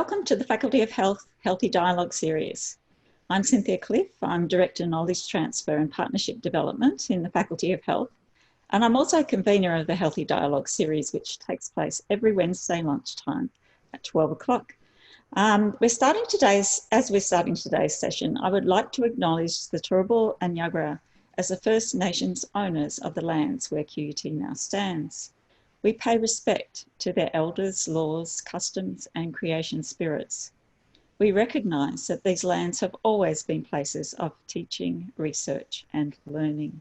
Welcome to the Faculty of Health Healthy Dialogue series. I'm Cynthia Cliff. I'm Director Knowledge Transfer and Partnership Development in the Faculty of Health, and I'm also convener of the Healthy Dialogue series, which takes place every Wednesday lunchtime at 12 o'clock. As we're starting today's session, I would like to acknowledge the Turrbal and Yagara as the First Nations owners of the lands where QUT now stands. We pay respect to their elders, laws, customs, and creation spirits. We recognise that these lands have always been places of teaching, research, and learning.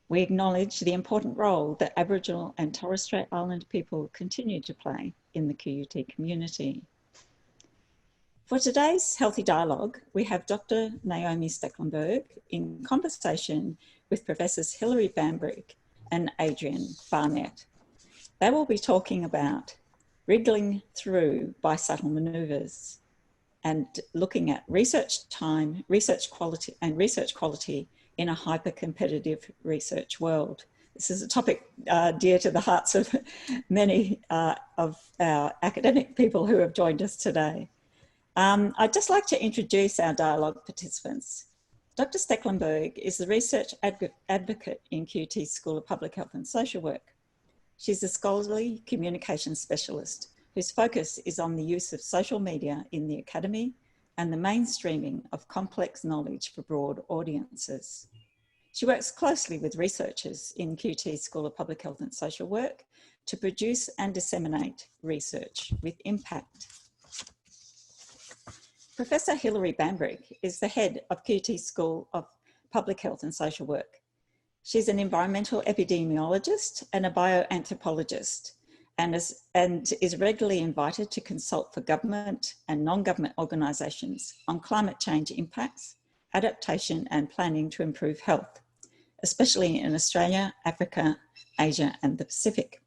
We acknowledge the important role that Aboriginal and Torres Strait Island people continue to play in the QUT community. For today's Healthy Dialogue, we have Dr Naomi Stekelenburg in conversation with Professors Hilary Bambrick and Adrian Barnett. They will be talking about wriggling through by subtle manoeuvres and looking at research time, research quality in a hyper-competitive research world. This is a topic dear to the hearts of many of our academic people who have joined us today. I'd just like to introduce our dialogue participants. Dr Stekelenburg is the research advocate in QUT's School of Public Health and Social Work. She's a scholarly communication specialist whose focus is on the use of social media in the academy and the mainstreaming of complex knowledge for broad audiences. She works closely with researchers in QUT's School of Public Health and Social Work to produce and disseminate research with impact. Professor Hilary Bambrick is the head of QUT's School of Public Health and Social Work. She's an environmental epidemiologist and a bioanthropologist and is regularly invited to consult for government and non-government organisations on climate change impacts, adaptation and planning to improve health, especially in Australia, Africa, Asia and the Pacific.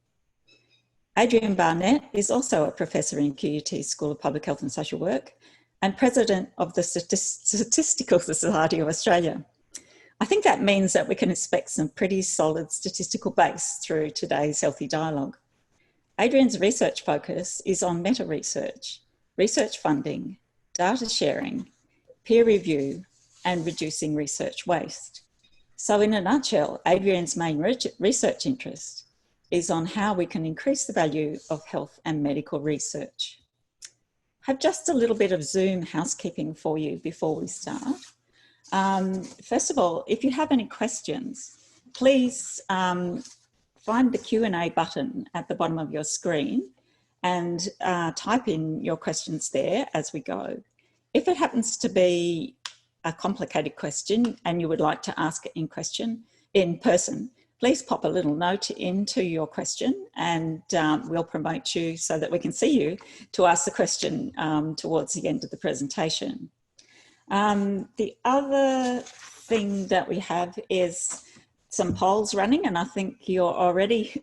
Adrian Barnett is also a professor in QUT's School of Public Health and Social Work and president of the Statistical Society of Australia. I think that means that we can expect some pretty solid statistical base through today's Healthy Dialogue. Adrian's research focus is on meta-research, research funding, data sharing, peer review, and reducing research waste. So in a nutshell, Adrian's main research interest is on how we can increase the value of health and medical research. I have just a little bit of Zoom housekeeping for you before we start. First of all, if you have any questions, please find the Q&A button at the bottom of your screen and type in your questions there as we go. If it happens to be a complicated question and you would like to ask it in person, please pop a little note into your question and we'll promote you so that we can see you to ask the question towards the end of the presentation. The other thing that we have is some polls running, and I think you're already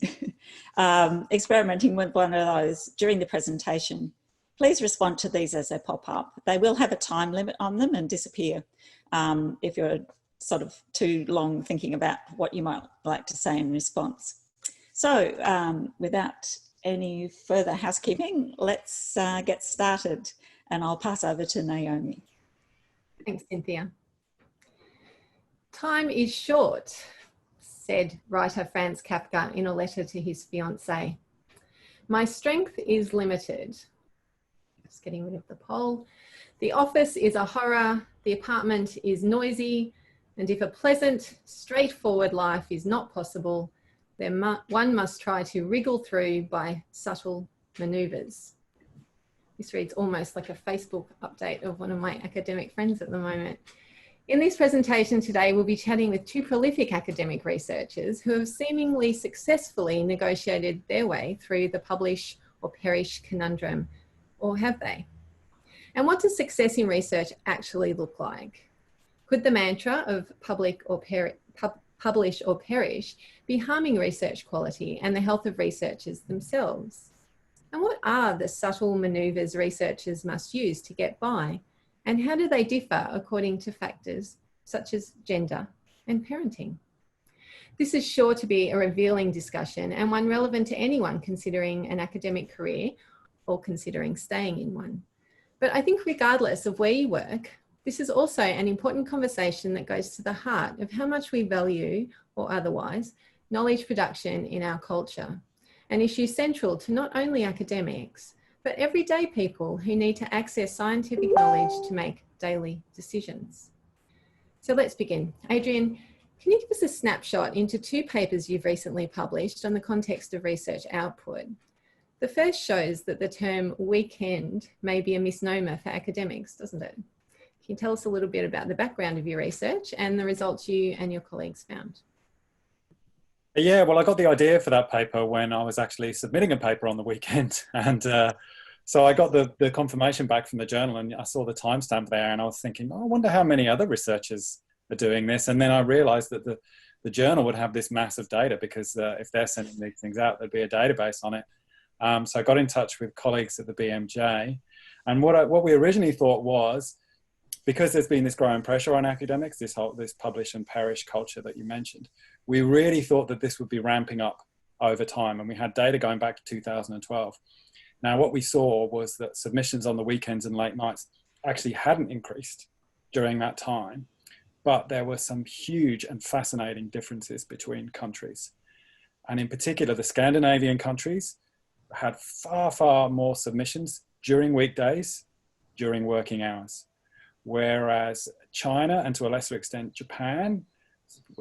experimenting with one of those during the presentation. Please respond to these as they pop up. They will have a time limit on them and disappear if you're sort of too long thinking about what you might like to say in response. So without any further housekeeping, let's get started, and I'll pass over to Naomi. Thanks, Cynthia. Time is short, said writer Franz Kafka in a letter to his fiancée. My strength is limited. Just getting rid of the poll. The office is a horror, the apartment is noisy, and if a pleasant, straightforward life is not possible, then one must try to wriggle through by subtle manoeuvres. This reads almost like a Facebook update of one of my academic friends at the moment. In this presentation today, we'll be chatting with two prolific academic researchers who have seemingly successfully negotiated their way through the publish or perish conundrum, or have they? And what does success in research actually look like? Could the mantra of publish or perish be harming research quality and the health of researchers themselves? And what are the subtle manoeuvres researchers must use to get by? And how do they differ according to factors such as gender and parenting? This is sure to be a revealing discussion and one relevant to anyone considering an academic career or considering staying in one. But I think regardless of where you work, this is also an important conversation that goes to the heart of how much we value, or otherwise, knowledge production in our culture, an issue central to not only academics, but everyday people who need to access scientific knowledge to make daily decisions. So let's begin. Adrian, can you give us a snapshot into 2 papers you've recently published on the context of research output? The first shows that the term weekend may be a misnomer for academics, doesn't it? Can you tell us a little bit about the background of your research and the results you and your colleagues found? Yeah, well, I got the idea for that paper when I was actually submitting a paper on the weekend. And so I got the confirmation back from the journal, and I saw the timestamp there, and I was thinking, oh, I wonder how many other researchers are doing this. And then I realized that the journal would have this massive data, because if they're sending these things out, there'd be a database on it. So I got in touch with colleagues at the BMJ. And what we originally thought was, because there's been this growing pressure on academics, this publish and perish culture that you mentioned, we really thought that this would be ramping up over time. And we had data going back to 2012. Now, what we saw was that submissions on the weekends and late nights actually hadn't increased during that time, but there were some huge and fascinating differences between countries. And in particular, the Scandinavian countries had far, far more submissions during weekdays, during working hours. Whereas China, and to a lesser extent Japan,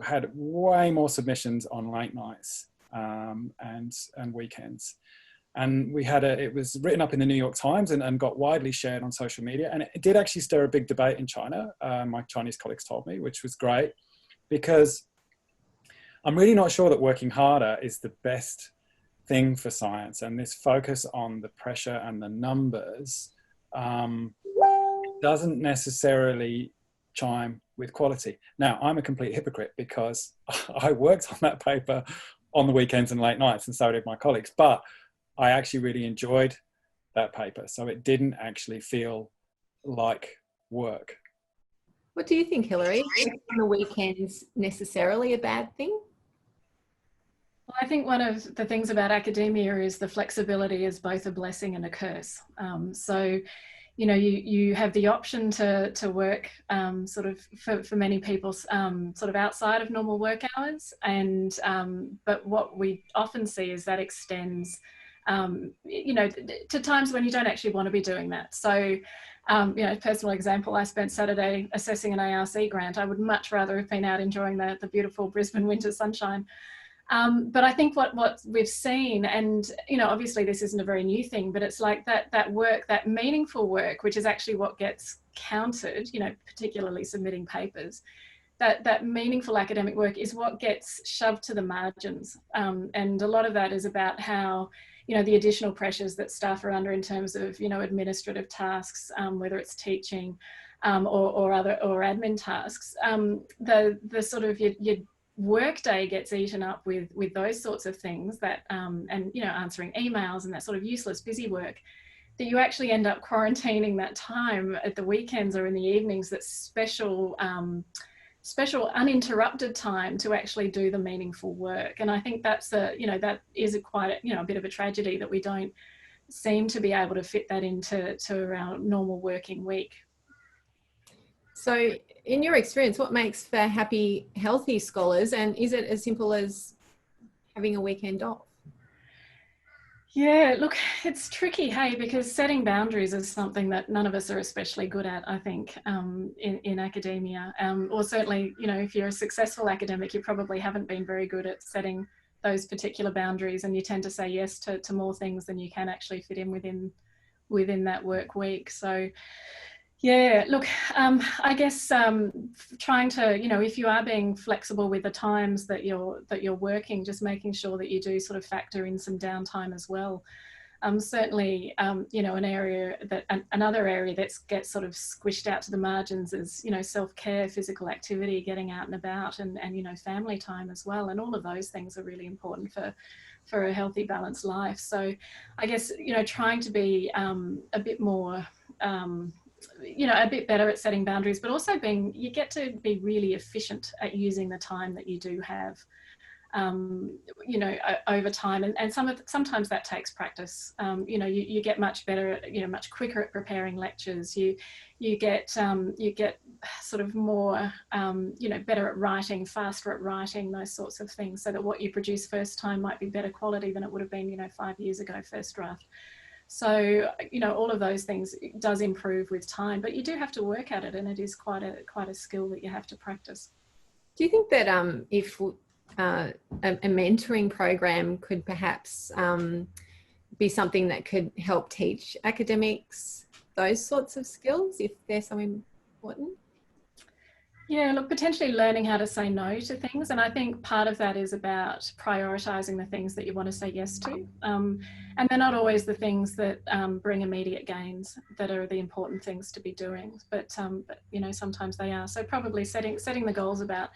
had way more submissions on late nights and weekends. And it was written up in the New York Times and got widely shared on social media. And it did actually stir a big debate in China, my Chinese colleagues told me, which was great, because I'm really not sure that working harder is the best thing for science. And this focus on the pressure and the numbers doesn't necessarily chime with quality. Now, I'm a complete hypocrite, because I worked on that paper on the weekends and late nights, and so did my colleagues, but I actually really enjoyed that paper. So it didn't actually feel like work. What do you think, Hilary? Is on the weekends necessarily a bad thing? Well, I think one of the things about academia is the flexibility is both a blessing and a curse. So, you know, you have the option to work sort of for many people sort of outside of normal work hours, and but what we often see is that extends you know, to times when you don't actually want to be doing that. So, you know, personal example, I spent Saturday assessing an ARC grant. I would much rather have been out enjoying the beautiful Brisbane winter sunshine. But I think what we've seen, and, you know, obviously this isn't a very new thing, but it's like that work, that meaningful work, which is actually what gets counted, you know, particularly submitting papers, that meaningful academic work is what gets shoved to the margins. And a lot of that is about how, you know, the additional pressures that staff are under in terms of, you know, administrative tasks, whether it's teaching or admin tasks, the sort of your work day gets eaten up with those sorts of things that, and, you know, answering emails and that sort of useless busy work, that you actually end up quarantining that time at the weekends or in the evenings, that special uninterrupted time to actually do the meaningful work. And I think that's that is quite a bit of a tragedy that we don't seem to be able to fit that into our normal working week. So in your experience, what makes for happy, healthy scholars, and is it as simple as having a weekend off? Yeah, look, it's tricky, hey, because setting boundaries is something that none of us are especially good at, I think, in academia. Or certainly, you know, if you're a successful academic, you probably haven't been very good at setting those particular boundaries, and you tend to say yes to more things than you can actually fit in within that work week. So, yeah, look, I guess trying to, you know, if you are being flexible with the times that you're working, just making sure that you do sort of factor in some downtime as well. Certainly, you know, another area that gets sort of squished out to the margins is, you know, self-care, physical activity, getting out and about, and you know, family time as well. And all of those things are really important for a healthy, balanced life. So I guess, you know, trying to be a bit more, you know, a bit better at setting boundaries, but also you get to be really efficient at using the time that you do have. you know, over time. And sometimes that takes practice. You know, you get much better at, you know, much quicker at preparing lectures. You get sort of more, you know, better at writing, faster at writing, those sorts of things, so that what you produce first time might be better quality than it would have been, you know, 5 years ago, first draft. So, you know, all of those things does improve with time, but you do have to work at it, and it is quite a skill that you have to practice. Do you think that if a mentoring program could perhaps be something that could help teach academics those sorts of skills if they're so important? Yeah, look, potentially learning how to say no to things. And I think part of that is about prioritising the things that you want to say yes to. And they're not always the things that bring immediate gains that are the important things to be doing. But you know, sometimes they are. So probably setting the goals about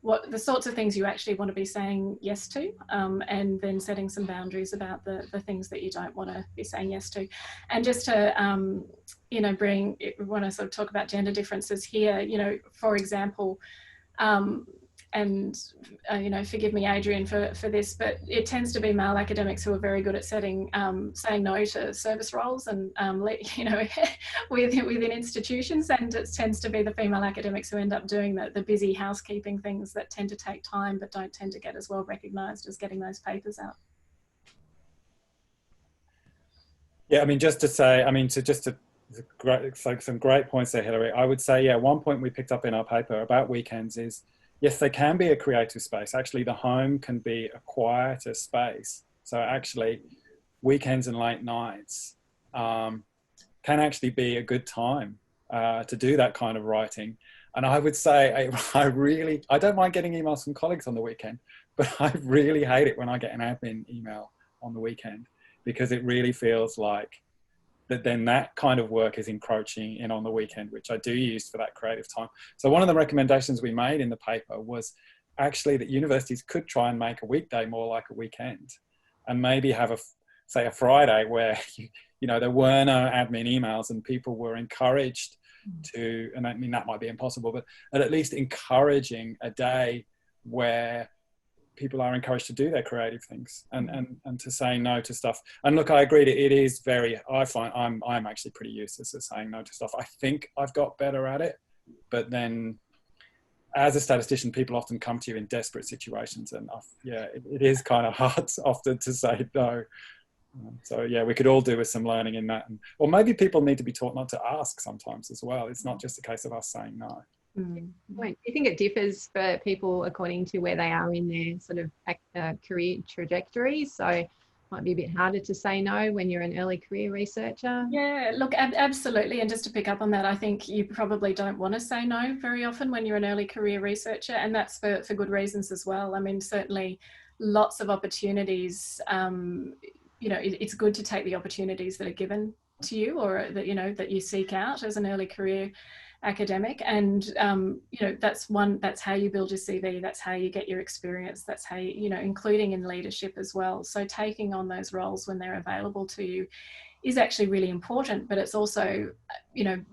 what the sorts of things you actually want to be saying yes to, and then setting some boundaries about the things that you don't want to be saying yes to. And just to, you know, we want to sort of talk about gender differences here, you know, for example, and you know, forgive me, Adrian, for this, but it tends to be male academics who are very good at saying no to service roles and you know, within institutions, and it tends to be the female academics who end up doing the busy housekeeping things that tend to take time but don't tend to get as well recognised as getting those papers out. Yeah, I mean, just to say, I mean, some great points there, Hilary. I would say, yeah, one point we picked up in our paper about weekends is, yes, they can be a creative space. Actually, the home can be a quieter space. So actually, weekends and late nights can actually be a good time to do that kind of writing. And I would say, I don't mind getting emails from colleagues on the weekend, but I really hate it when I get an admin email on the weekend, because it really feels like then that kind of work is encroaching in on the weekend, which I do use for that creative time. So one of the recommendations we made in the paper was actually that universities could try and make a weekday more like a weekend, and maybe have say a Friday where, you know, there were no admin emails and people were encouraged to, and I mean, that might be impossible, but at least encouraging a day where people are encouraged to do their creative things and to say no to stuff. And look, I agree that it is very, I find I'm actually pretty useless at saying no to stuff. I think I've got better at it, but then as a statistician, people often come to you in desperate situations, and yeah, it is kind of hard often to say no. So yeah, we could all do with some learning in that. Or maybe people need to be taught not to ask sometimes as well. It's not just a case of us saying no. Do you think it differs for people according to where they are in their sort of career trajectory? So it might be a bit harder to say no when you're an early career researcher. Yeah, look, absolutely. And just to pick up on that, I think you probably don't want to say no very often when you're an early career researcher, and that's for good reasons as well. I mean, certainly lots of opportunities, you know, it's good to take the opportunities that are given to you, or that, you know, that you seek out as an early career academic. And you know, that's how you build your CV, that's how you get your experience, that's how you know, including in leadership as well. So taking on those roles when they're available to you is actually really important, but it's also, you know,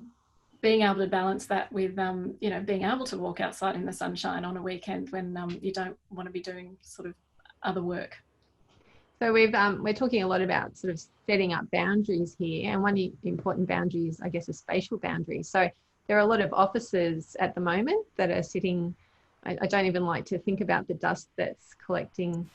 being able to balance that with you know, being able to walk outside in the sunshine on a weekend when you don't want to be doing sort of other work. So we're talking a lot about sort of setting up boundaries here, and one important boundary is, I guess, a spatial boundary. So there are a lot of offices at the moment that are sitting, I don't even like to think about the dust that's collecting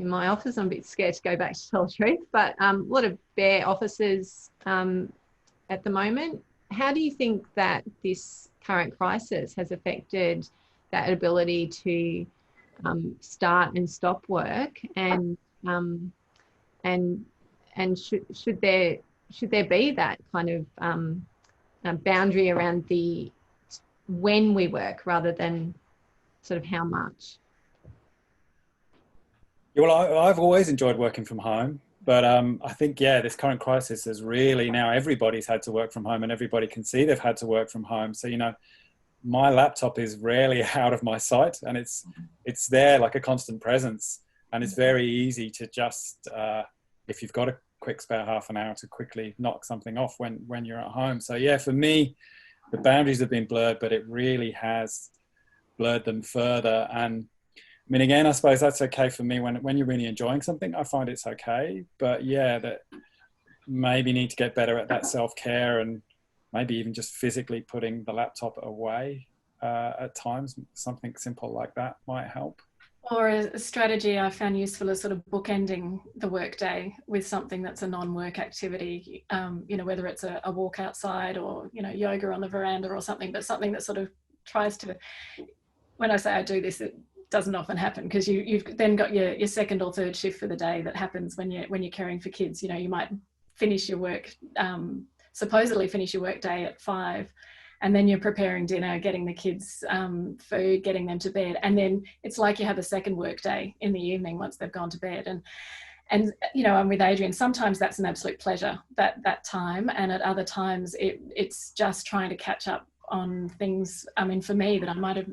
in my office. I'm a bit scared to go back to tell the truth, but a lot of bare offices at the moment. How do you think that this current crisis has affected that ability to start and stop work, and should there be that kind of boundary around the when we work rather than sort of how much? Yeah, well, I've always enjoyed working from home, but I think, yeah, this current crisis is really, now everybody's had to work from home, and everybody can see they've had to work from home. So, you know, my laptop is rarely out of my sight, and it's there like a constant presence, and it's very easy to just, if you've got a quick spare half an hour, to quickly knock something off when you're at home. So yeah, for me, the boundaries have been blurred, but it really has blurred them further. And mean, again, I suppose that's okay for me when you're really enjoying something. I find it's okay, but yeah, that maybe need to get better at that self-care, and maybe even just physically putting the laptop away at times. Something simple like that might help. Or a strategy I found useful is sort of bookending the workday with something that's a non-work activity, you know, whether it's a walk outside or, you know, yoga on the veranda or something, but something that sort of tries to, when I say I do this, it doesn't often happen, because you've then got your second or third shift for the day that happens when you're caring for kids. You know, you might finish your work, supposedly finish your work day at 5, and then you're preparing dinner, getting the kids food, getting them to bed. And then it's like you have a second work day in the evening once they've gone to bed. And you know, I'm with Adrian, sometimes that's an absolute pleasure, that time. And at other times it's just trying to catch up on things. I mean, for me, that I might have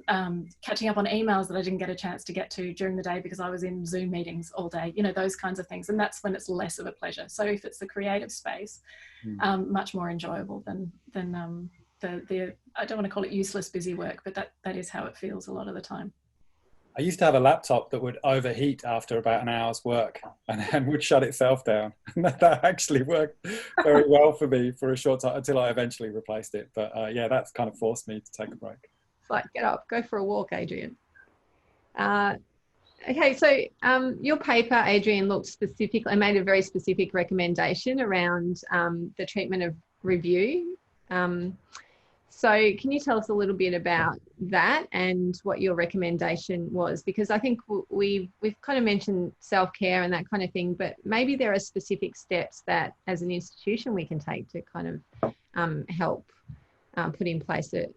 catching up on emails that I didn't get a chance to get to during the day because I was in Zoom meetings all day, you know, those kinds of things. And that's when it's less of a pleasure. So if it's the creative space, much more enjoyable than the I don't want to call it useless busy work, but that is how it feels a lot of the time. I used to have a laptop that would overheat after about an hour's work and would shut itself down. That actually worked very well for me for a short time until I eventually replaced it. But yeah, that's kind of forced me to take a break. It's like, get up, go for a walk, Adrian. Okay, so your paper, Adrian, looked specific and made a very specific recommendation around the treatment of review. So can you tell us a little bit about that and what your recommendation was? Because I think we've kind of mentioned self-care and that kind of thing, but maybe there are specific steps that as an institution we can take to kind of help put in place a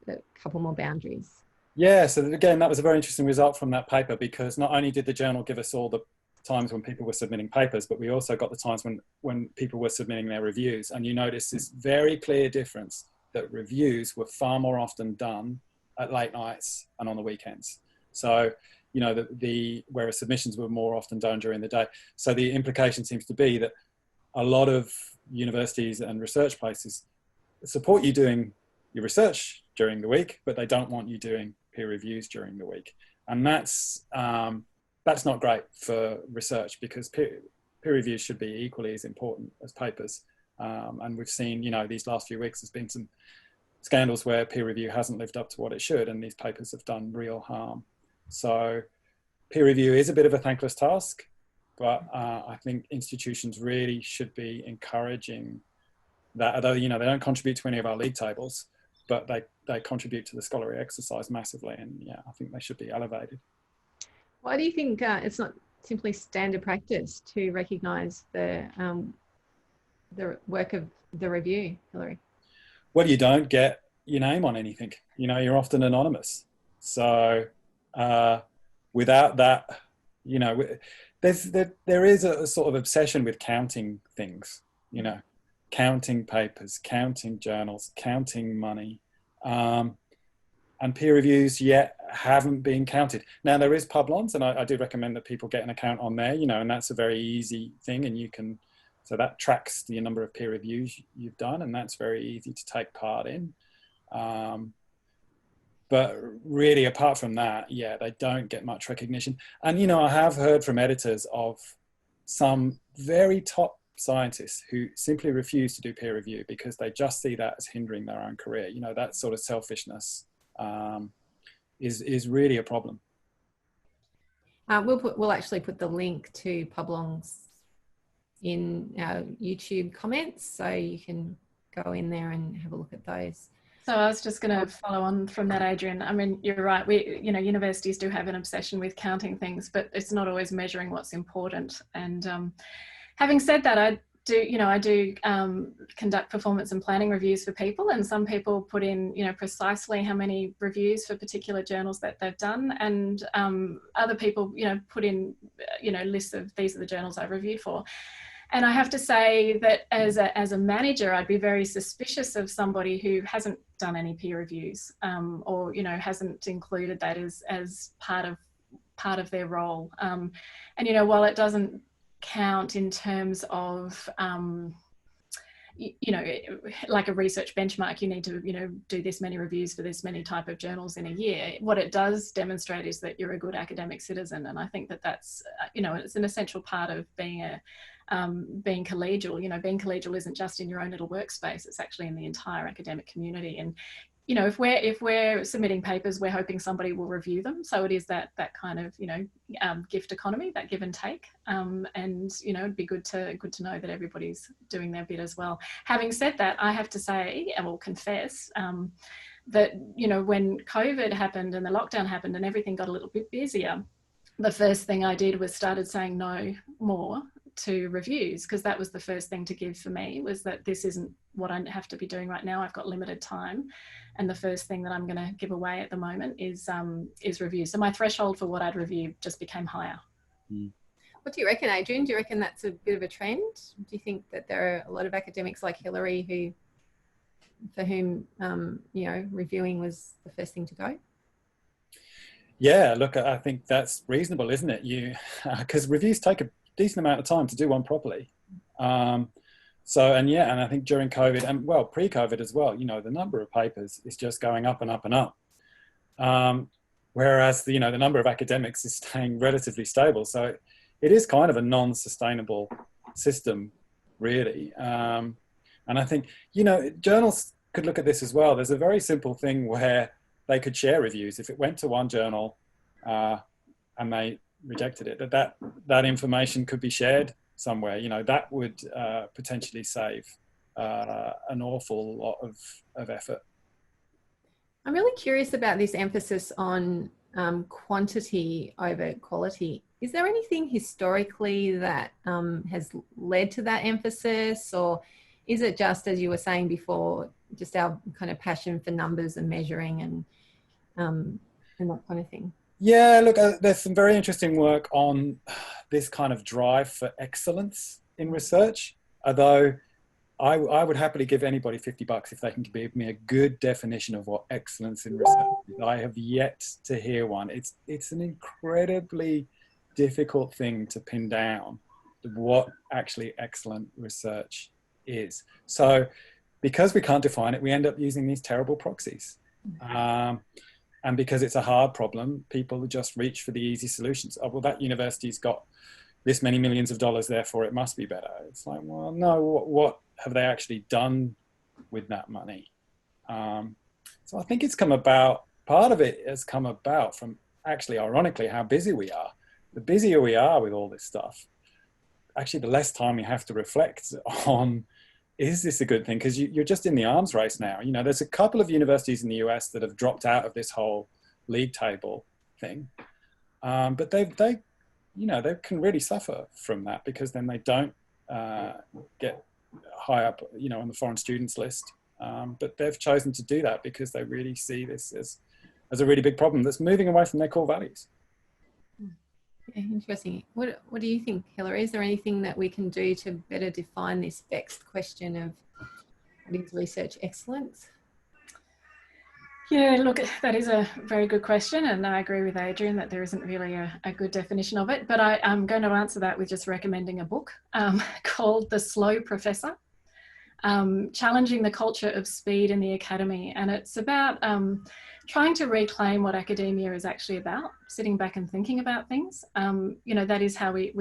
couple more boundaries. Yeah, so again, that was a very interesting result from that paper, because not only did the journal give us all the times when people were submitting papers, but we also got the times when people were submitting their reviews. And you notice this very clear difference that reviews were far more often done at late nights and on the weekends. So, you know, whereas submissions were more often done during the day. So the implication seems to be that a lot of universities and research places support you doing your research during the week, but they don't want you doing peer reviews during the week. And that's not great for research, because peer reviews should be equally as important as papers. And we've seen, you know, these last few weeks, there's been some scandals where peer review hasn't lived up to what it should, and these papers have done real harm. So peer review is a bit of a thankless task, but I think institutions really should be encouraging that, although, you know, they don't contribute to any of our league tables, but they contribute to the scholarly exercise massively. And yeah, I think they should be elevated. Why do you think it's not simply standard practice to recognise the work of the review, Hilary? Well, you don't get your name on anything. You know, you're often anonymous. So without that, you know, there is a sort of obsession with counting things, you know, counting papers, counting journals, counting money. And peer reviews yet haven't been counted. Now, there is Publons, and I do recommend that people get an account on there, you know, and that's a very easy thing, and you can, so that tracks the number of peer reviews you've done, and that's very easy to take part in. But really, apart from that, yeah, they don't get much recognition. And, you know, I have heard from editors of some very top scientists who simply refuse to do peer review because they just see that as hindering their own career. You know, that sort of selfishness is really a problem. We'll actually put the link to Publons in our YouTube comments, so you can go in there and have a look at those. So I was just going to follow on from that, Adrian. I mean, you're right. You know, universities do have an obsession with counting things, but it's not always measuring what's important. And having said that, I do conduct performance and planning reviews for people, and some people put in, you know, precisely how many reviews for particular journals that they've done, and other people, you know, put in, you know, lists of these are the journals I've reviewed for. And I have to say that as a manager, I'd be very suspicious of somebody who hasn't done any peer reviews, or, you know, hasn't included that as part of their role. And, you know, while it doesn't count in terms of, you know, like a research benchmark, you need to, you know, do this many reviews for this many type of journals in a year. What it does demonstrate is that you're a good academic citizen. And I think that that's, you know, it's an essential part of being being collegial. You know, being collegial isn't just in your own little workspace, it's actually in the entire academic community. And you know, if we're submitting papers, we're hoping somebody will review them. So it is that kind of, you know, gift economy, that give and take. And you know, it'd be good to know that everybody's doing their bit as well. Having said that, I have to say, and will confess, that, you know, when COVID happened and the lockdown happened and everything got a little bit busier, the first thing I did was started saying no more to reviews, because that was the first thing to give for me, was that this isn't what I have to be doing right now. I've got limited time, and the first thing that I'm going to give away at the moment is reviews. So my threshold for what I'd review just became higher. What do you reckon, Adrian? Do you reckon that's a bit of a trend? Do you think that there are a lot of academics like Hilary for whom you know, reviewing was the first thing to go? Yeah, look, I think that's reasonable, isn't it? Because reviews take a decent amount of time to do one properly. So, and I think during COVID and well, pre-COVID as well, you know, the number of papers is just going up and up and up. Whereas, you know, the number of academics is staying relatively stable. So it is kind of a non-sustainable system, really. And I think, you know, journals could look at this as well. There's a very simple thing where they could share reviews. If it went to one journal and they rejected it, that information could be shared somewhere. You know, that would potentially save an awful lot of effort. I'm really curious about this emphasis on quantity over quality. Is there anything historically that has led to that emphasis, or is it just, as you were saying before, just our kind of passion for numbers and measuring and that kind of thing? Yeah, look, there's some very interesting work on this kind of drive for excellence in research, although I would happily give anybody $50 if they can give me a good definition of what excellence in research is. I have yet to hear one. It's an incredibly difficult thing to pin down what actually excellent research is. So because we can't define it, we end up using these terrible proxies. And because it's a hard problem, people just reach for the easy solutions. Oh, well, that university's got this many millions of dollars, therefore it must be better. It's like, well, no, what have they actually done with that money? So I think it's come about, part of it has come about from actually, ironically, how busy we are. The busier we are with all this stuff, actually the less time we have to reflect on, is this a good thing? Because you're just in the arms race now. You know, there's a couple of universities in the US that have dropped out of this whole league table thing. But they can really suffer from that, because then they don't get high up, you know, on the foreign students list. But they've chosen to do that because they really see this as a really big problem that's moving away from their core values. Yeah, interesting. What do you think, Hilary? Is there anything that we can do to better define this vexed question of what is research excellence? Yeah, look, that is a very good question, and I agree with Adrian that there isn't really a good definition of it, but I'm going to answer that with just recommending a book called The Slow Professor, Challenging the Culture of Speed in the Academy. And it's about trying to reclaim what academia is actually about, sitting back and thinking about things. You know, that is how we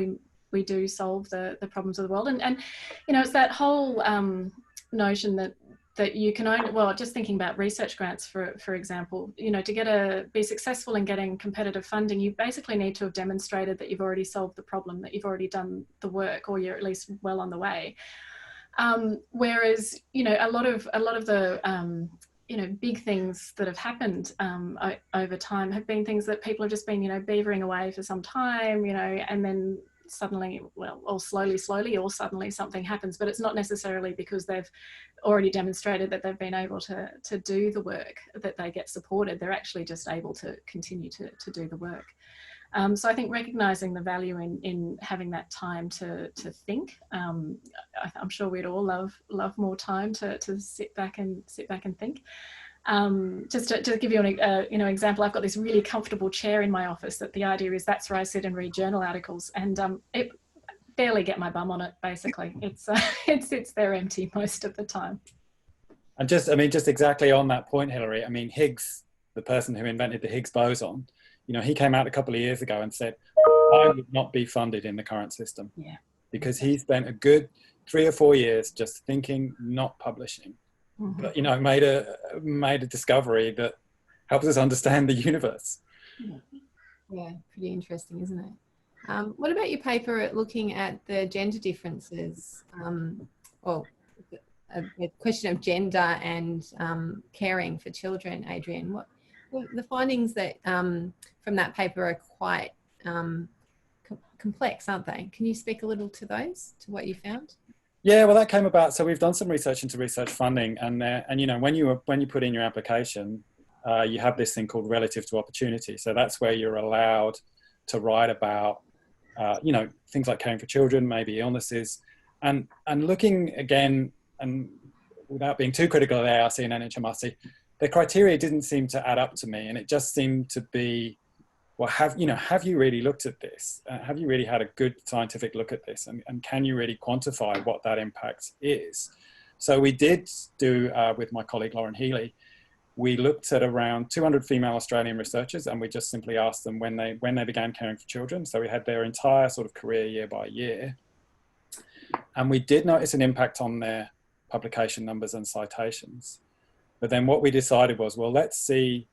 do solve the problems of the world. And you know, it's that whole notion that you can only, well, just thinking about research grants, for example, you know, to be successful in getting competitive funding, you basically need to have demonstrated that you've already solved the problem, that you've already done the work, or you're at least well on the way. Whereas, you know, a lot of the, you know, big things that have happened over time have been things that people have just been, you know, beavering away for some time, you know, and then suddenly, well, or slowly, or suddenly something happens, but it's not necessarily because they've already demonstrated that they've been able to do the work that they get supported. They're actually just able to continue to do the work. So I think recognizing the value in having that time to think. I'm sure we'd all love more time to sit back and think. Just to give you an example, I've got this really comfortable chair in my office that the idea is that's where I sit and read journal articles. And barely get my bum on it, basically. It sits there empty most of the time. And just exactly on that point, Hilary, I mean, Higgs, the person who invented the Higgs boson, you know, he came out a couple of years ago and said, I would not be funded in the current system. Yeah. Because he spent a good 3 or 4 years just thinking, not publishing. Mm-hmm. But, you know, made a discovery that helps us understand the universe. Yeah, pretty interesting, isn't it? What about your paper looking at the gender differences? Well, a question of gender and caring for children, Adrian. What the findings that from that paper are quite complex, aren't they? Can you speak a little to those, to what you found? Yeah, well, that came about. So we've done some research into research funding, and you know, when you put in your application, you have this thing called relative to opportunity. So that's where you're allowed to write about, you know, things like caring for children, maybe illnesses, and looking again, and without being too critical of the ARC and NHMRC, the criteria didn't seem to add up to me, and it just seemed to be, well, have you really looked at this? Have you really had a good scientific look at this? And can you really quantify what that impact is? So we did do, with my colleague Lauren Healy, we looked at around 200 female Australian researchers, and we just simply asked them when they began caring for children. So we had their entire sort of career year by year. And we did notice an impact on their publication numbers and citations. But then what we decided was, well, let's see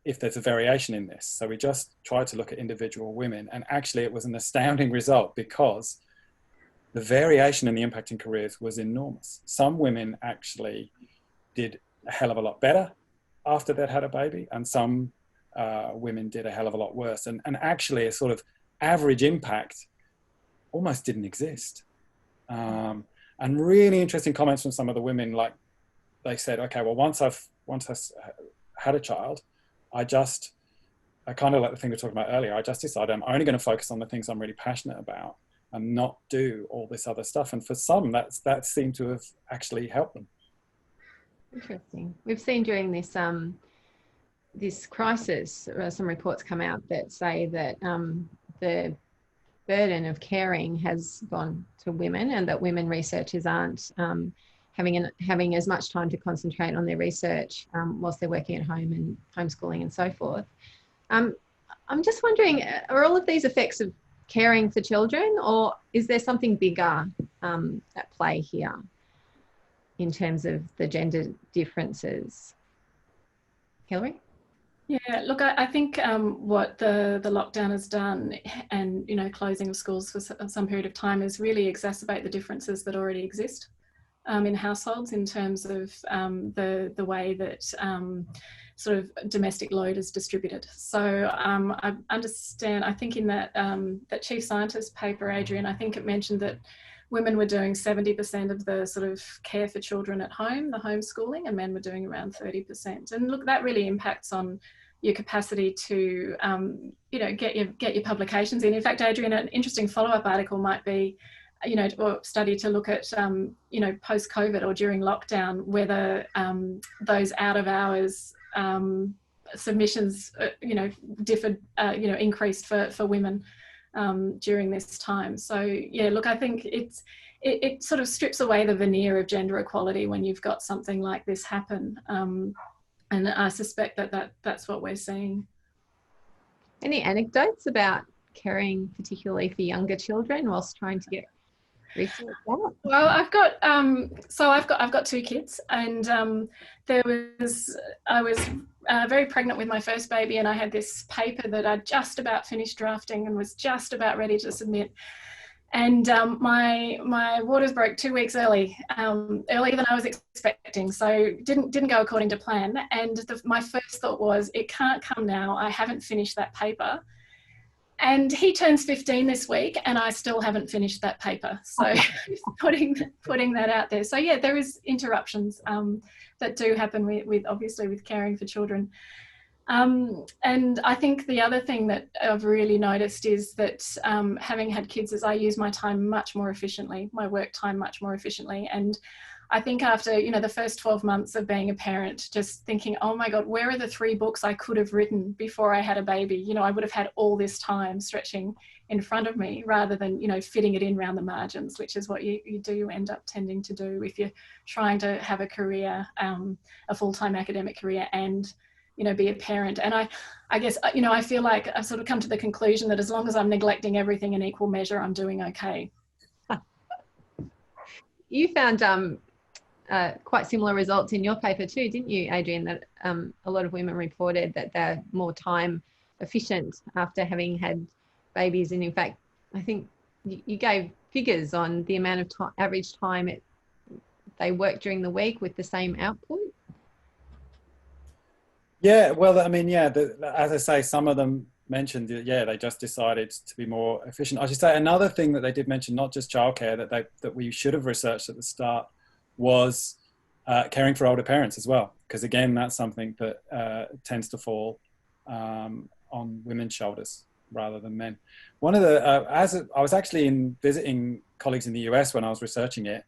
if there's a variation in this. So we just tried to look at individual women, and actually it was an astounding result because the variation in the impact in careers was enormous. Some women actually did a hell of a lot better after they'd had a baby, and some women did a hell of a lot worse. And actually a sort of average impact almost didn't exist. And really interesting comments from some of the women, like they said, okay, well, once I had a child, I kind of like the thing we were talking about earlier, I just decided I'm only going to focus on the things I'm really passionate about and not do all this other stuff. And for some, that seemed to have actually helped them. Interesting. We've seen during this this crisis, some reports come out that say that the burden of caring has gone to women, and that women researchers aren't having as much time to concentrate on their research whilst they're working at home and homeschooling and so forth. I'm just wondering, are all of these effects of caring for children, or is there something bigger at play here in terms of the gender differences? Hilary? Yeah, look, I think what the lockdown has done, and, you know, closing of schools for some period of time, is really exacerbate the differences that already exist in households in terms of the way that sort of domestic load is distributed. So I understand, I think in that Chief Scientist paper, Adrian, I think it mentioned that women were doing 70% of the sort of care for children at home, the homeschooling, and men were doing around 30%. And look, that really impacts on your capacity to, you know, get your publications in. In fact, Adrian, an interesting follow-up article might be, you know, or study to look at, you know, post-COVID or during lockdown, whether those out-of-hours submissions, you know, differed, you know, increased for women during this time. So yeah, look, I think it sort of strips away the veneer of gender equality when you've got something like this happen, and I suspect that's what we're seeing. Any anecdotes about caring, particularly for younger children, whilst trying to get research out? Well, I've got 2 kids, and I was very pregnant with my first baby, and I had this paper that I'd just about finished drafting and was just about ready to submit. And my waters broke 2 weeks earlier than I was expecting, so didn't go according to plan. And my first thought was, it can't come now. I haven't finished that paper. And he turns 15 this week, and I still haven't finished that paper. So putting that out there. So yeah, there is interruptions that do happen with obviously with caring for children. And I think the other thing that I've really noticed is that having had kids, is I use my time much more efficiently, my work time much more efficiently. And I think after, you know, the first 12 months of being a parent, just thinking, oh my God, where are the 3 books I could have written before I had a baby? You know, I would have had all this time stretching in front of me, rather than, you know, fitting it in around the margins, which is what you do end up tending to do if you're trying to have a career, a full-time academic career, and, you know, be a parent. And I guess, you know, I feel like I've sort of come to the conclusion that as long as I'm neglecting everything in equal measure, I'm doing okay. You found quite similar results in your paper too, didn't you, Adrian, that a lot of women reported that they're more time efficient after having had babies. And in fact, I think you gave figures on the amount of time, average time they work during the week with the same output. Yeah, well, I mean, yeah, as I say, some of them mentioned, yeah, they just decided to be more efficient. I should say another thing that they did mention, not just childcare, that we should have researched at the start, was caring for older parents as well, because again, that's something that tends to fall on women's shoulders rather than men. One of the, I was actually visiting colleagues in the US when I was researching it,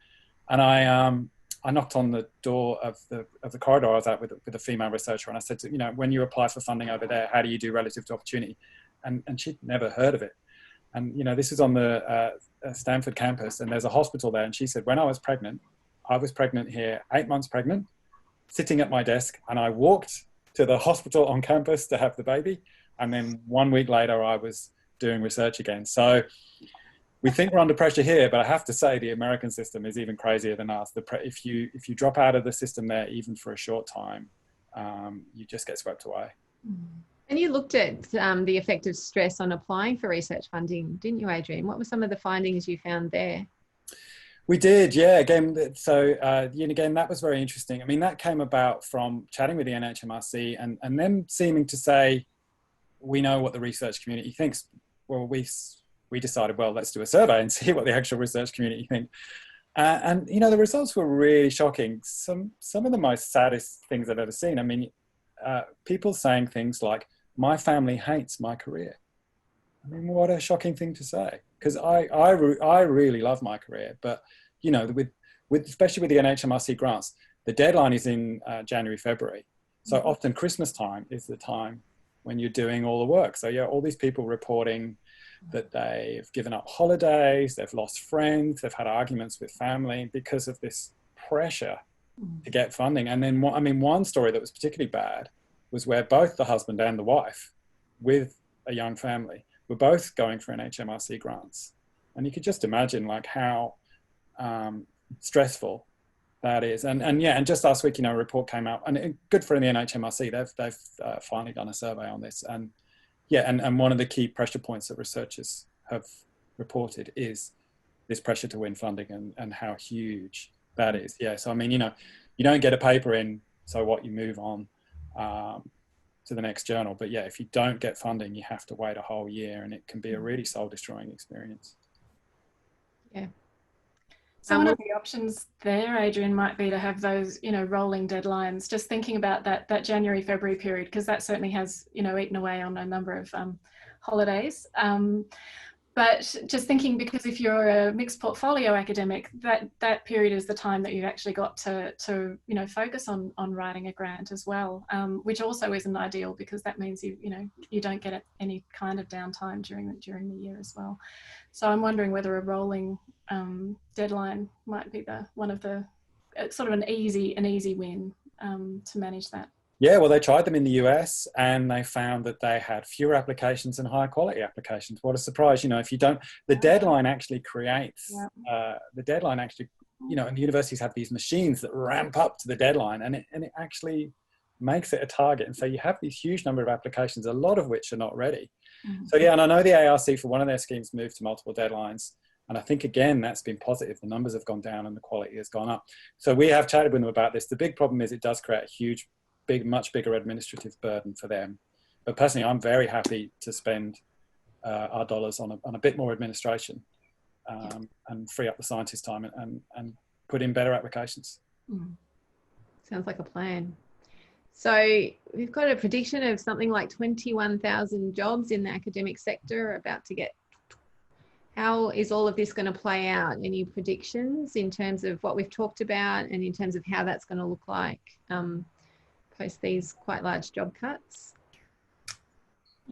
and I knocked on the door of the corridor I was at with a female researcher, and I said, you know, when you apply for funding over there, how do you do relative to opportunity? And she'd never heard of it. And, you know, this is on the Stanford campus, and there's a hospital there. And she said, when I was pregnant here, 8 months pregnant, sitting at my desk, and I walked to the hospital on campus to have the baby. And then 1 week later, I was doing research again. So we think we're under pressure here, but I have to say the American system is even crazier than us. If you drop out of the system there, even for a short time, you just get swept away. And you looked at the effect of stress on applying for research funding, didn't you, Adrian? What were some of the findings you found there? We did, yeah. Again, so again, that was very interesting. I mean, that came about from chatting with the NHMRC and them seeming to say, we know what the research community thinks. Well, we decided, well, let's do a survey and see what the actual research community think. And, you know, the results were really shocking. Some of the most saddest things I've ever seen. I mean, people saying things like, my family hates my career. I mean, what a shocking thing to say. Because I really love my career. But, you know, especially with the NHMRC grants, the deadline is in January, February. So often Christmas time is the time when you're doing all the work. So yeah, all these people reporting that they've given up holidays, they've lost friends, they've had arguments with family because of this pressure to get funding. And then, I mean, one story that was particularly bad was where both the husband and the wife with a young family were both going for NHMRC grants. And you could just imagine like how stressful that is. And yeah, and just last week, you know, a report came out, and good for the NHMRC, they've finally done a survey on this. And yeah, and one of the key pressure points that researchers have reported is this pressure to win funding and how huge that is. Yeah, so I mean, you know, you don't get a paper in, so what, you move on to the next journal. But yeah, if you don't get funding, you have to wait a whole year, and it can be a really soul-destroying experience. Yeah. So one of the options there, Adrian, might be to have those, you know, rolling deadlines, just thinking about that January, February period, because that certainly has, you know, eaten away on a number of holidays. But just thinking, because if you're a mixed portfolio academic, that period is the time that you've actually got to you know, focus on writing a grant as well, which also isn't ideal, because that means you don't get any kind of downtime during the year as well. So I'm wondering whether a rolling deadline might be one of the sort of an easy win to manage that. Yeah, well, they tried them in the US, and they found that they had fewer applications and higher quality applications. What a surprise. You know, if you don't, the deadline actually creates, the deadline actually, you know, and universities have these machines that ramp up to the deadline, and it actually makes it a target. And so you have these huge number of applications, a lot of which are not ready. So yeah, and I know the ARC for one of their schemes moved to multiple deadlines. And I think, again, that's been positive. The numbers have gone down and the quality has gone up. So we have chatted with them about this. The big problem is it does create a much bigger administrative burden for them. But personally, I'm very happy to spend our dollars on a bit more administration and free up the scientist time and put in better applications. Sounds like a plan. So we've got a prediction of something like 21,000 jobs in the academic sector about to get. How is all of this going to play out? Any predictions in terms of what we've talked about and in terms of how that's going to look like post these quite large job cuts?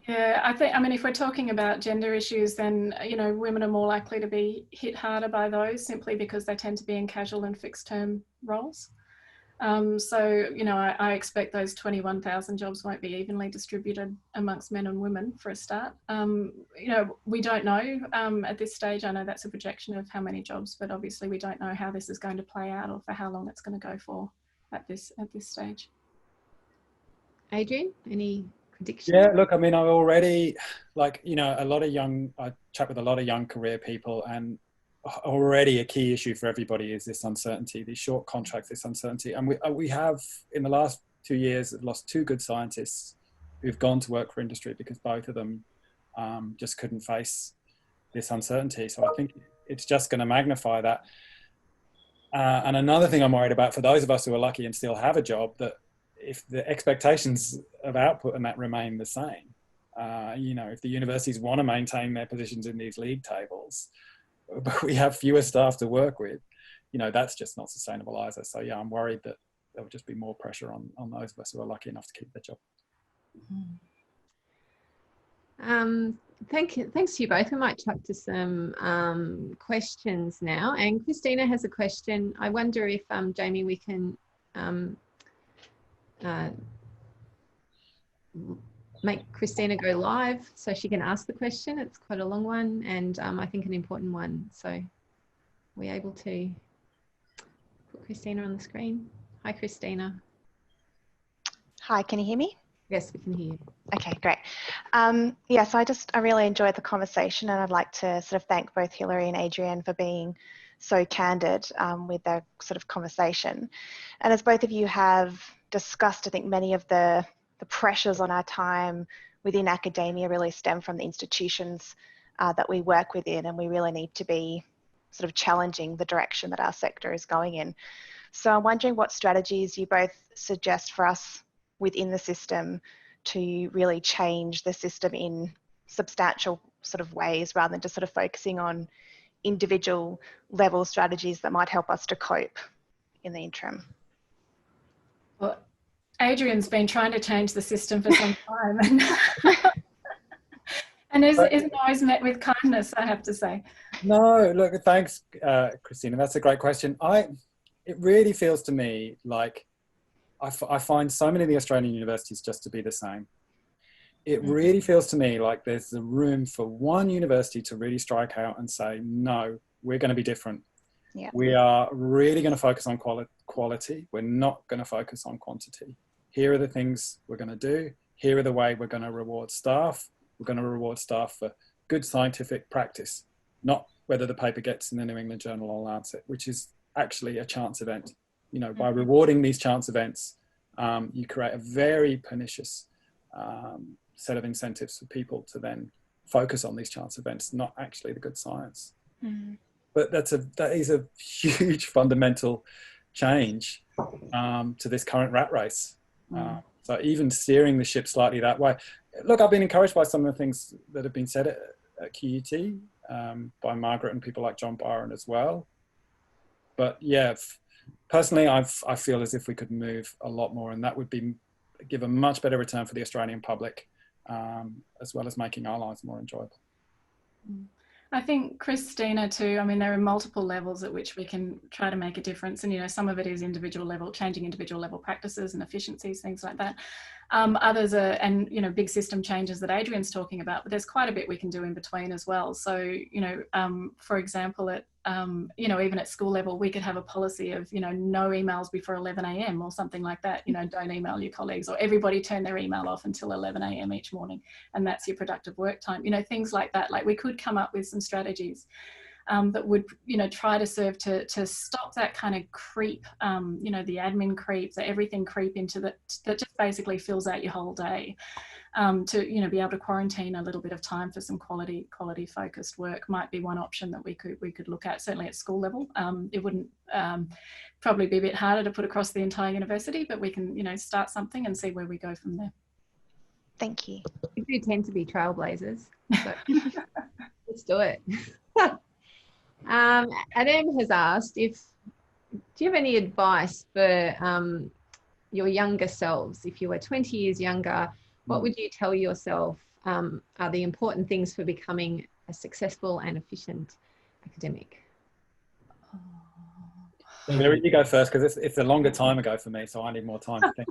Yeah, I mean, if we're talking about gender issues, then, women are more likely to be hit harder by those simply because they tend to be in casual and fixed term roles. So, I expect those 21,000 jobs won't be evenly distributed amongst men and women for a start. We don't know at this stage. I know that's a projection of how many jobs, but obviously we don't know how this is going to play out or for how long it's going to go for at this stage. Adrian, any predictions? Yeah, look, I mean, I already, I chat with a lot of young career people, and already a key issue for everybody is this uncertainty, these short contracts, this uncertainty. And we have, in the last 2 years, lost 2 good scientists who've gone to work for industry because both of them just couldn't face this uncertainty. So I think it's just going to magnify that. And another thing I'm worried about for those of us who are lucky and still have a job, that if the expectations of output and that remain the same, if the universities want to maintain their positions in these league tables, but we have fewer staff to work with, that's just not sustainable either. So yeah, I'm worried that there will just be more pressure on those of us who are lucky enough to keep their job. Thanks to you both. We might chuck to some questions now. And Christina has a question. I wonder if, Jamie, we can make Christina go live so she can ask the question. It's quite a long one, and I think an important one. So are we able to put Christina on the screen? Hi, Christina. Hi, can you hear me? Yes, we can hear you. Okay, great. Yes, I really enjoyed the conversation, and I'd like to sort of thank both Hilary and Adrian for being so candid with their sort of conversation. And as both of you have discussed, I think many of the pressures on our time within academia really stem from the institutions that we work within, and we really need to be sort of challenging the direction that our sector is going in. So I'm wondering what strategies you both suggest for us within the system to really change the system in substantial sort of ways, rather than just sort of focusing on individual level strategies that might help us to cope in the interim. Well, Adrian's been trying to change the system for some time, and isn't always met with kindness, I have to say. No, look, thanks, Christina. That's a great question. It really feels to me like I find so many of the Australian universities just to be the same. It really feels to me like there's the room for one university to really strike out and say, no, we're going to be different. Yeah. We are really going to focus on quality. We're not going to focus on quantity. Here are the things we're going to do. Here are the way we're going to reward staff. We're going to reward staff for good scientific practice, not whether the paper gets in the New England Journal or Lancet, which is actually a chance event. By rewarding these chance events, you create a very pernicious set of incentives for people to then focus on these chance events, not actually the good science. But that is a huge fundamental change to this current rat race. So even steering the ship slightly that way. Look, I've been encouraged by some of the things that have been said at QUT by Margaret and people like John Byron as well. But yeah, personally, I feel as if we could move a lot more, and that would give a much better return for the Australian public, as well as making our lives more enjoyable. I think, Christina, too, I mean, there are multiple levels at which we can try to make a difference. And, some of it is individual level, changing individual level practices and efficiencies, things like that. Others are, and, big system changes that Adrian's talking about, but there's quite a bit we can do in between as well. So, for example, even at school level, we could have a policy of, no emails before 11 a.m. or something like that. Don't email your colleagues, or everybody turn their email off until 11 a.m. each morning, and that's your productive work time. Things like that. Like, we could come up with some strategies that would, try to serve to stop that kind of creep, the admin creep, the everything creep into that just basically fills out your whole day. To be able to quarantine a little bit of time for some quality focused work might be one option that we could look at, certainly at school level. It wouldn't probably be a bit harder to put across the entire university, but we can start something and see where we go from there. Thank you. We do tend to be trailblazers, so let's do it. Adam has asked do you have any advice for your younger selves? If you were 20 years younger, what would you tell yourself are the important things for becoming a successful and efficient academic? Hilary, you go first, because it's a longer time ago for me, so I need more time to think.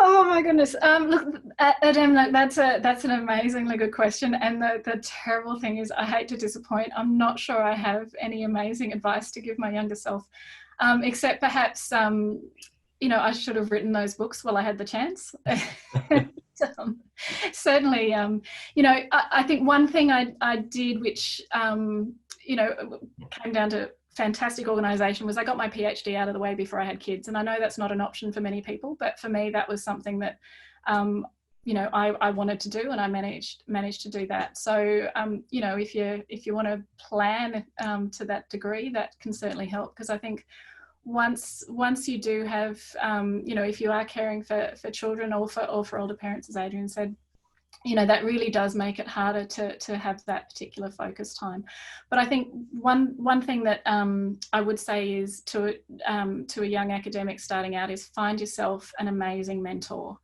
Oh my goodness. Look, Adam, that's an amazingly good question. And the terrible thing is, I hate to disappoint. I'm not sure I have any amazing advice to give my younger self, except perhaps, you know, I should have written those books while I had the chance. Certainly, you know, I think one thing I did, which, you know, came down to fantastic organisation, was I got my PhD out of the way before I had kids. And I know that's not an option for many people, but for me, that was something that, you know, I wanted to do, and I managed to do that. So, you know, if you want to plan to that degree, that can certainly help, because I think once you do have, you know, if you are caring for children or for older parents, as Adrian said, you know, that really does make it harder to have that particular focus time. But I think one thing that I would say is to a young academic starting out is find yourself an amazing mentor.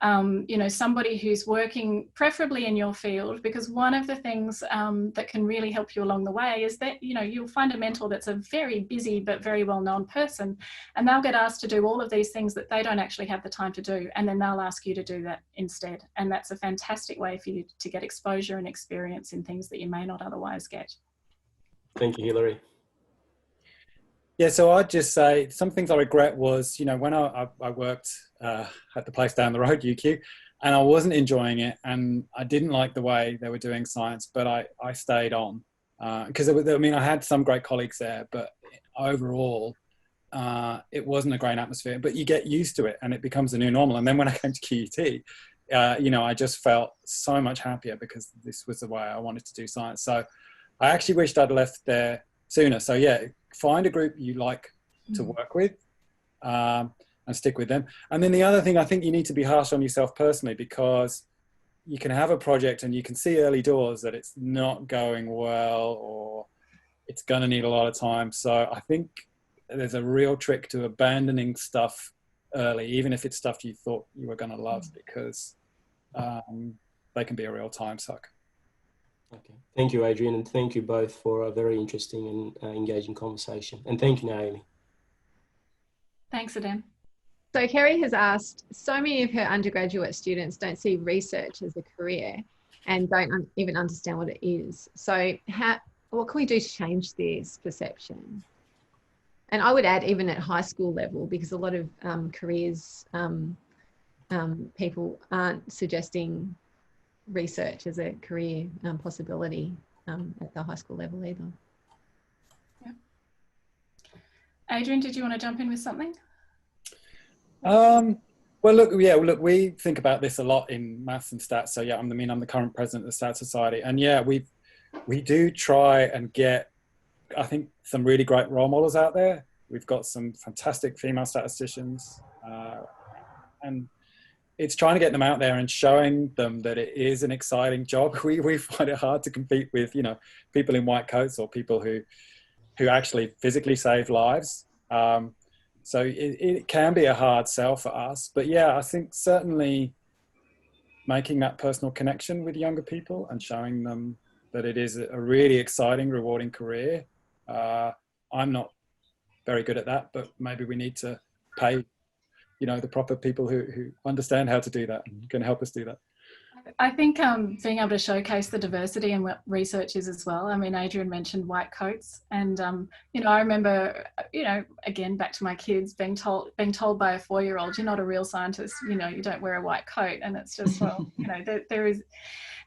You know, somebody who's working preferably in your field, because one of the things that can really help you along the way is that, you know, you'll find a mentor that's a very busy but very well-known person, and they'll get asked to do all of these things that they don't actually have the time to do, and then they'll ask you to do that instead. And that's a fantastic way for you to get exposure and experience in things that you may not otherwise get. Thank you, Hilary. Yeah, so I'd just say some things I regret was, you know, when I worked at the place down the road, UQ, and I wasn't enjoying it, and I didn't like the way they were doing science, but I stayed on because I mean, I had some great colleagues there, but overall it wasn't a great atmosphere. But you get used to it, and it becomes a new normal. And then when I came to QUT, you know, I just felt so much happier because this was the way I wanted to do science. So I actually wished I'd left there sooner. So yeah, find a group you like to work with and stick with them. And then the other thing, I think you need to be harsh on yourself personally, because you can have a project and you can see early doors that it's not going well, or it's going to need a lot of time. So I think there's a real trick to abandoning stuff early, even if it's stuff you thought you were going to love, because they can be a real time suck. Okay. Thank you, Adrian, and thank you both for a very interesting and engaging conversation. And thank you, Naomi. Thanks, Adam. So Kerry has asked, so many of her undergraduate students don't see research as a career and don't even understand what it is. So what can we do to change this perception? And I would add even at high school level, because a lot of careers, people aren't suggesting research as a career possibility at the high school level either. Yeah. Adrian, did you want to jump in with something? Well, look, we think about this a lot in maths and stats. So yeah, I'm the current president of the Stats Society, and yeah, we do try and get, I think, some really great role models out there. We've got some fantastic female statisticians, and it's trying to get them out there and showing them that it is an exciting job. We find it hard to compete with, you know, people in white coats or people who actually physically save lives. So it can be a hard sell for us. But yeah, I think certainly making that personal connection with younger people and showing them that it is a really exciting, rewarding career. I'm not very good at that, but maybe we need to pay, you know, the proper people who understand how to do that and can help us do that. I think being able to showcase the diversity in what research is as well. I mean, Adrian mentioned white coats, and you know, I remember, you know, again, back to my kids being told by a 4-year-old, you're not a real scientist, you know, you don't wear a white coat. And it's just, well, you know, there is,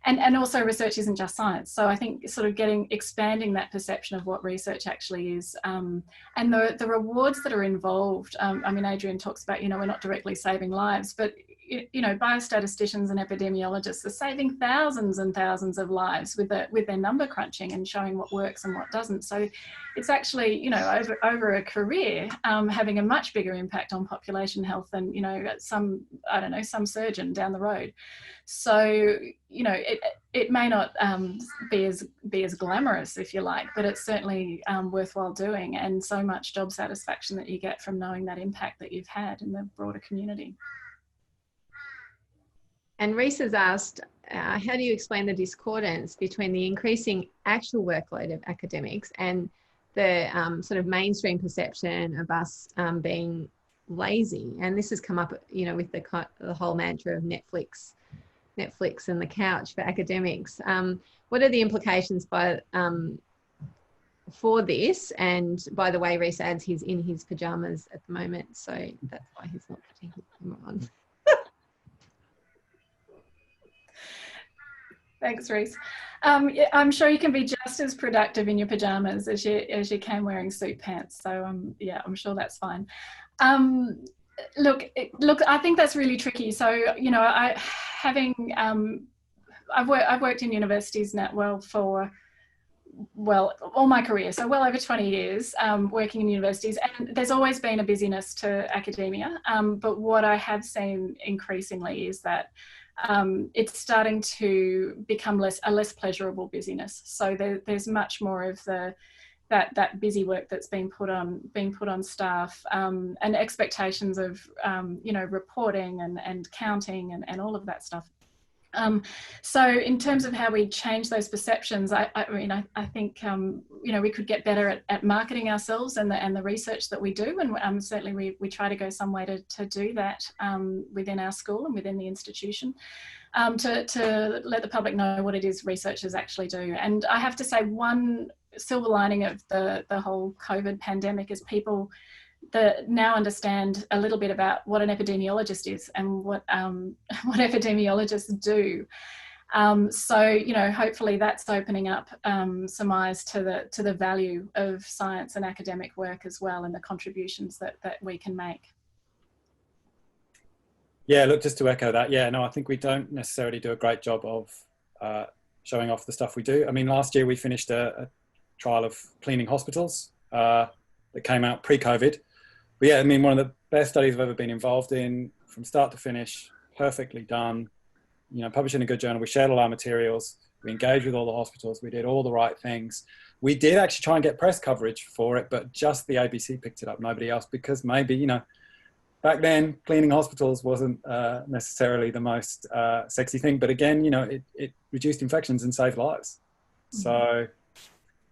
and also research isn't just science. So I think sort of expanding that perception of what research actually is, and the rewards that are involved. I mean, Adrian talks about, you know, we're not directly saving lives, but you know, biostatisticians and epidemiologists are saving thousands and thousands of lives with their number crunching and showing what works and what doesn't. So it's actually, you know, over a career, having a much bigger impact on population health than, you know, some surgeon down the road. So, you know, it may not be as glamorous, if you like, but it's certainly worthwhile doing, and so much job satisfaction that you get from knowing that impact that you've had in the broader community. And Reese has asked, how do you explain the discordance between the increasing actual workload of academics and the sort of mainstream perception of us being lazy? And this has come up, you know, with the whole mantra of Netflix and the couch for academics. What are the implications for this? And by the way, Reese adds he's in his pajamas at the moment, so that's why he's not putting his camera on. Thanks, Reese. Yeah, I'm sure you can be just as productive in your pajamas as you can wearing suit pants. So yeah, I'm sure that's fine. Look, I think that's really tricky. So, you know, I've worked in universities now, all my career, so well over 20 years working in universities, and there's always been a busyness to academia. But what I have seen increasingly is that it's starting to become a less pleasurable busyness. So there's much more of that busy work that's being put on staff, and expectations of you know, reporting and counting and all of that stuff. So in terms of how we change those perceptions, I think you know, we could get better at marketing ourselves and the research that we do, and certainly we try to go some way to do that within our school and within the institution, to let the public know what it is researchers actually do. And I have to say, one silver lining of the whole COVID pandemic is people that now understand a little bit about what an epidemiologist is and what epidemiologists do. So, you know, hopefully that's opening up some eyes to the value of science and academic work as well, and the contributions that we can make. Yeah, look, just to echo that, yeah, no, I think we don't necessarily do a great job of showing off the stuff we do. I mean, last year we finished a trial of cleaning hospitals that came out pre-COVID. But yeah, I mean, one of the best studies I've ever been involved in, from start to finish, perfectly done, you know, published in a good journal. We shared all our materials, we engaged with all the hospitals, we did all the right things. We did actually try and get press coverage for it, but just the ABC picked it up, nobody else, because maybe, you know, back then cleaning hospitals wasn't necessarily the most sexy thing. But again, you know, it reduced infections and saved lives. So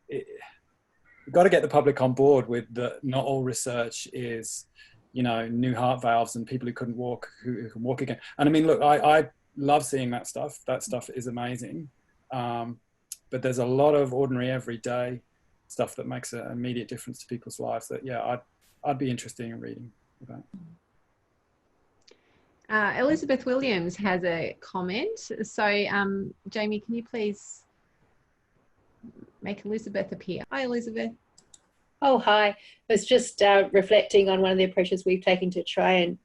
we've got to get the public on board with that. Not all research is, you know, new heart valves and people who couldn't walk, who can walk again. And I mean, look, I love seeing that stuff. That stuff is amazing. But there's a lot of ordinary, everyday stuff that makes an immediate difference to people's lives that, yeah, I'd be interested in reading about. Elizabeth Williams has a comment. So, Jamie, can you please make Elizabeth appear? Hi, Elizabeth. Oh, hi. I was just reflecting on one of the approaches we've taken to try and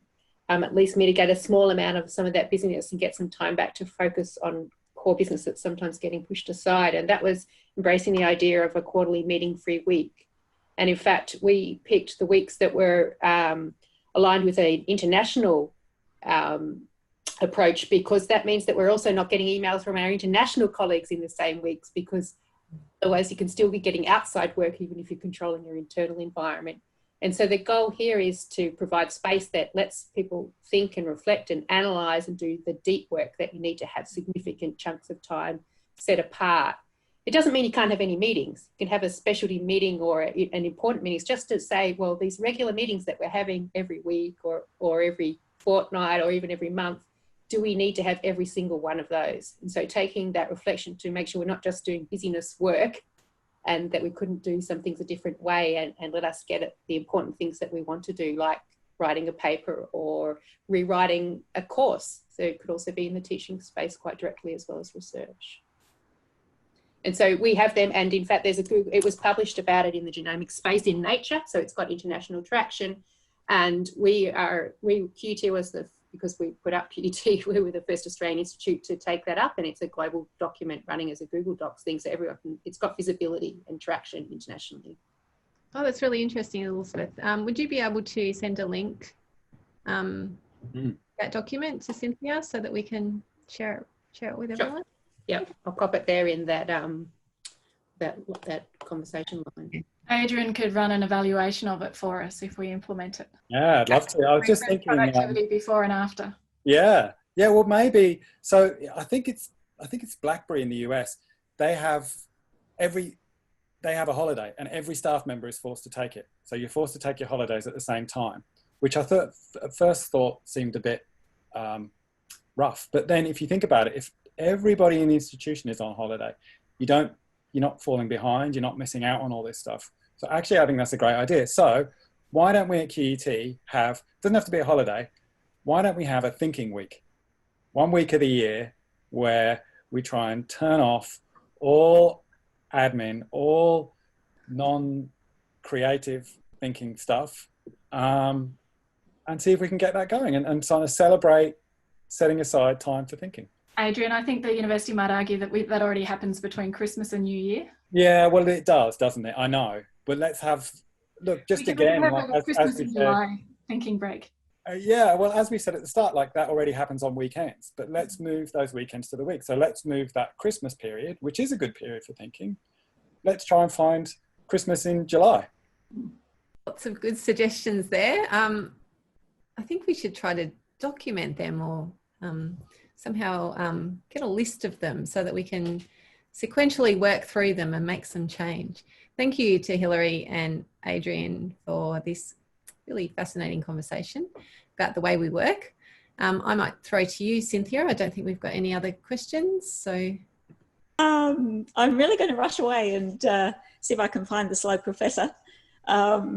at least mitigate a small amount of some of that busyness and get some time back to focus on core business that's sometimes getting pushed aside. And that was embracing the idea of a quarterly meeting-free week. And in fact, we picked the weeks that were aligned with an international approach, because that means that we're also not getting emails from our international colleagues in the same weeks, because otherwise you can still be getting outside work even if you're controlling your internal environment. And so the goal here is to provide space that lets people think and reflect and analyse and do the deep work that you need to have significant chunks of time set apart. It doesn't mean you can't have any meetings. You can have a specialty meeting or an important meeting. It's just to say, well, these regular meetings that we're having every week or every fortnight or even every month, do we need to have every single one of those? And so taking that reflection to make sure we're not just doing busyness work, and that we couldn't do some things a different way, and let us get at the important things that we want to do, like writing a paper or rewriting a course. So it could also be in the teaching space quite directly, as well as research. And so we have them, and in fact, there's it was published about it in the genomic space in Nature, so it's got international traction. And QUT was because we put up QUT, we were the first Australian institute to take that up, and it's a global document running as a Google Docs thing, so everyone it's got visibility and traction internationally. Oh, that's really interesting, Elizabeth. Would you be able to send a link, that document to Cynthia, so that we can share it with everyone? Yeah, I'll pop it there in that that conversation line. Adrian could run an evaluation of it for us if we implement it. Yeah, I'd love to. I was just thinking productivity before and after. Yeah, Yeah, well, maybe. So I think it's BlackBerry in the US. They have a holiday, and every staff member is forced to take it. So you're forced to take your holidays at the same time, which I thought at first thought seemed a bit rough. But then if you think about it, if everybody in the institution is on holiday, you're not falling behind, you're not missing out on all this stuff. So actually, I think that's a great idea. So why don't we at QUT have, doesn't have to be a holiday, why don't we have a thinking week? 1 week of the year where we try and turn off all admin, all non-creative thinking stuff, and see if we can get that going and sort of celebrate setting aside time for thinking. Adrian, I think the university might argue that that already happens between Christmas and New Year. Yeah, well, it does, doesn't it? I know. But let's have, look, just again, like, Christmas and July thinking break. Yeah, well, as we said at the start, like that already happens on weekends, but let's move those weekends to the week. So let's move that Christmas period, which is a good period for thinking. Let's try and find Christmas in July. Lots of good suggestions there. I think we should try to document them or somehow get a list of them so that we can sequentially work through them and make some change. Thank you to Hilary and Adrian for this really fascinating conversation about the way we work. I might throw to you, Cynthia. I don't think we've got any other questions. So I'm really going to rush away and see if I can find the slow professor. I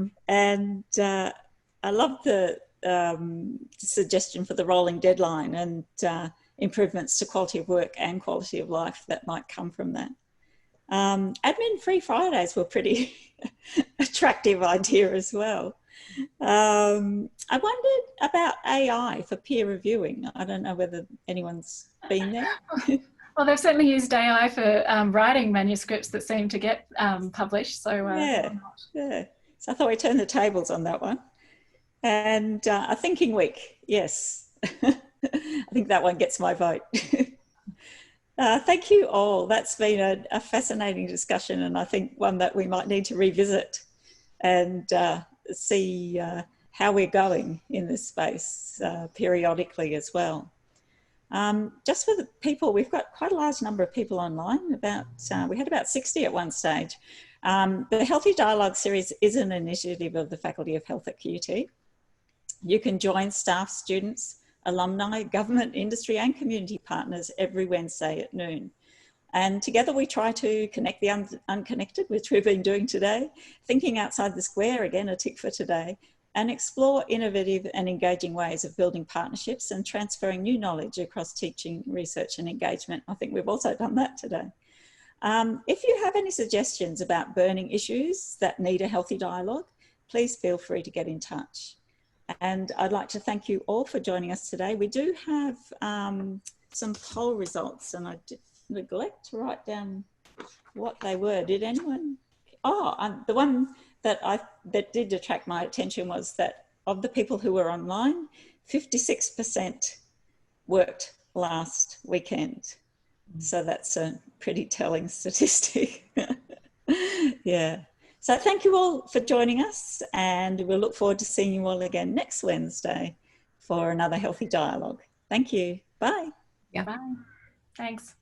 love the suggestion for the rolling deadline and improvements to quality of work and quality of life that might come from that. Admin-free Fridays were pretty attractive idea as well. I wondered about AI for peer reviewing. I don't know whether anyone's been there. Well, they've certainly used AI for writing manuscripts that seem to get published. So yeah. So I thought we'd turn the tables on that one. And a thinking week, yes. I think that one gets my vote. Thank you all. That's been a fascinating discussion, and I think one that we might need to revisit and see how we're going in this space periodically as well. Just for the people, we've got quite a large number of people online. We had about 60 at one stage. The Healthy Dialogue series is an initiative of the Faculty of Health at QUT. You can join staff, students, alumni, government, industry and community partners every Wednesday at noon. And together we try to connect the unconnected, which we've been doing today, thinking outside the square, again, a tick for today, and explore innovative and engaging ways of building partnerships and transferring new knowledge across teaching, research and engagement. I think we've also done that today. If you have any suggestions about burning issues that need a healthy dialogue, please feel free to get in touch. And I'd like to thank you all for joining us today. We do have some poll results, and I did neglect to write down what they were. Did anyone? Oh, the one that did attract my attention was that of the people who were online, 56% worked last weekend. So that's a pretty telling statistic. Yeah. So thank you all for joining us, and we'll look forward to seeing you all again next Wednesday for another Healthy Dialogue. Thank you. Bye. Yeah. Bye. Thanks.